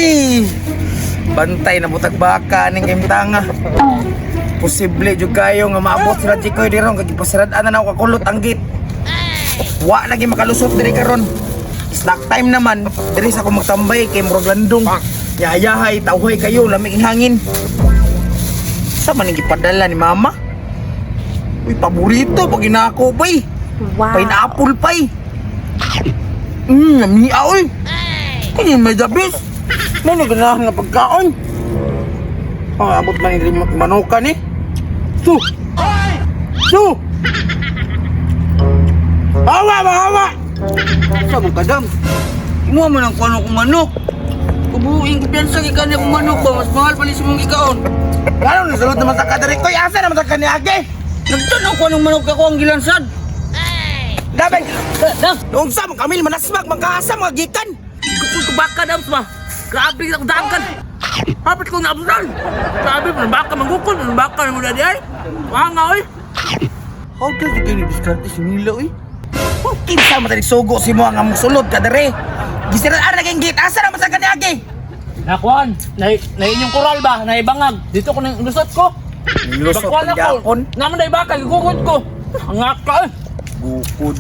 Ay! Bantay na butag baka ning imtanga. Posible jud kayo nga maabot sila Chikoy dirong kay pasirad-an na ako kakulot ang gate. Wa lagi makalusot diri karon. Snack time naman, diri sa ako magtambay kay murag landong. Yayahay, tawhay kayo, lamig ang hangin. Sa man gipadala ni mama? Uy, paborito pag ginako pay. Wow. Pineapple pay. Namiya oy. Kani may dabis. Mo na ganahan nga pagkaon. Abot man ni manukan eh. Su. Su. Hawa ba hawa. Sa mo kadam. Imo man ang kuno kong manok. Kubuing kumpiyansa kay kani kong manok ba mas mahal pa ni sa mong ikaon. Ano ni sulod naman sa kadiri ko asa naman sa kani age. Nagtunog ko ng manok ako ang gilansad. Dabay. Dong sa mo kami manasmag magkaasa mga gikan. Kung baka daw ba? Grabe ka dagan. Hapit ko na abdan. Grabe mo baka manggukol, baka mo dadi ay. Wanga oy. How does you kini diskarte si Mila oy? Kung kinsa man tani sugo si mo nga musulod ka dere. Gisiraan na kang gate asa naman sa kani age. Nakuan, na inyong koral ba? Naibangag. Dito ko nang lusot ko. Nilusot Bakuan ang ako. yakon. Naman na ibaka, gugod ko. Hangak ka eh. Bukod.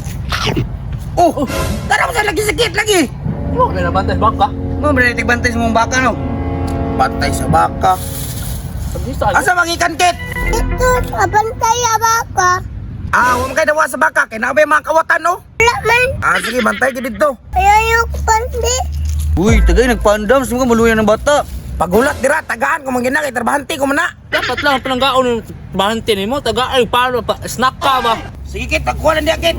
Oh, tara mo sa lagi sakit lagi. Huwag na nabantay baka. Mo balik bantay sa mong baka no. Bantay sa baka. Pag-isa. Asa magikan kit? Ito, abantay abaka. Huwag mo kayo dawa sa baka. Kaya nakabay mga kawatan no. Wala man. Sige, bantay ka dito. Ayaw ko pandi. Uy, tagay nagpandam. Sino ka maluyan ng bata? Pagulat dira, tagaan ko mangina kay trabahanti ko mana. Dapat lang ang pinanggaon ng bahantin mo. Taga ay paano pa. Snack ka ba? Sige kit, pagkuha lang diya kit.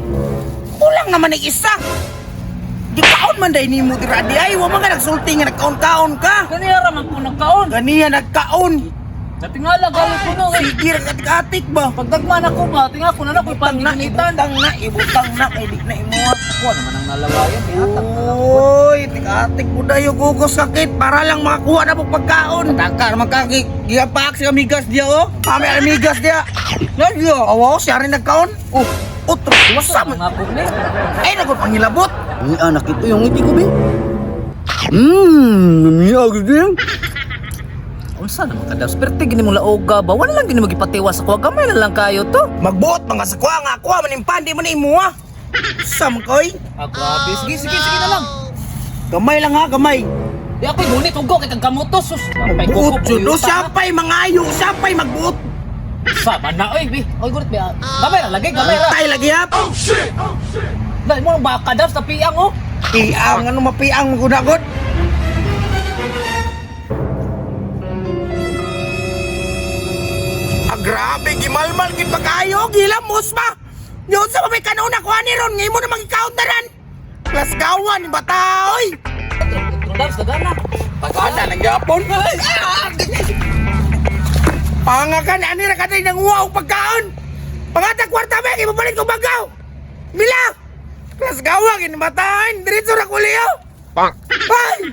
Kulang naman ng isa. Di kaon man dahil ni mo dira di ay. Huwag mga nagsulti nga nagkaon-kaon ka. Kaniyara man ko nagkaon. Ganiya nagkaon. Natingala, galit ko no. Sige, katik-atik ba? Pagdagman ako ba, tinga ko na ako ipaniginitan. Ibutang na, kay di na imuhat. Ako naman ang nalawayan. Uy, tik-atik mo dayo gugos sakit para lang makakuha na po pagkaon. Takar, magkakigiyapak si amigas dia oh. Kami amigas dia. Nagyo, awo, siya rin nagkaon. Utro, wasa mo. Mga pugli. Ay, nagpangilabot. Ni anak ito yung ngiti ko, be. Namiyag din. Unsa naman ka daw? Sperte gini mo laoga ba? Wala lang gini magipatiwa sa kuwa. Gamay na lang kayo to. Magbuot mga sakwa nga ako, manimpandi mo na imuha. Sam koy. Ah, grabe. Sige na lang. Gamay lang ha, gamay. Di ako'y gunit ugo kay kagamotos. Sus. Magbuot judo, sapay mangayo, sapay magbuot. Sama na, oy, bi. Oy, gunit, bi. Gamay na, lagay, gamay na. Tay lagi ha. Dahil mo nang baka daw sa piyang, oh. Piang, ano mapiang magudagod? Grabe, gimalmal, gipakayo, gilamos ba? Yun sa may kanuna ko ani ron, ngayon mo na mag-counteran. Plus gawan, bataoy. Trudals, dagana. Pagkana ng Japon. Pangakan, ani na katay ng uwaw pagkaon. Pangata kwarta ba, ipapalit ko bagaw. Mila, plus gawan, ginabataan, diretso na kuliyo. Bye!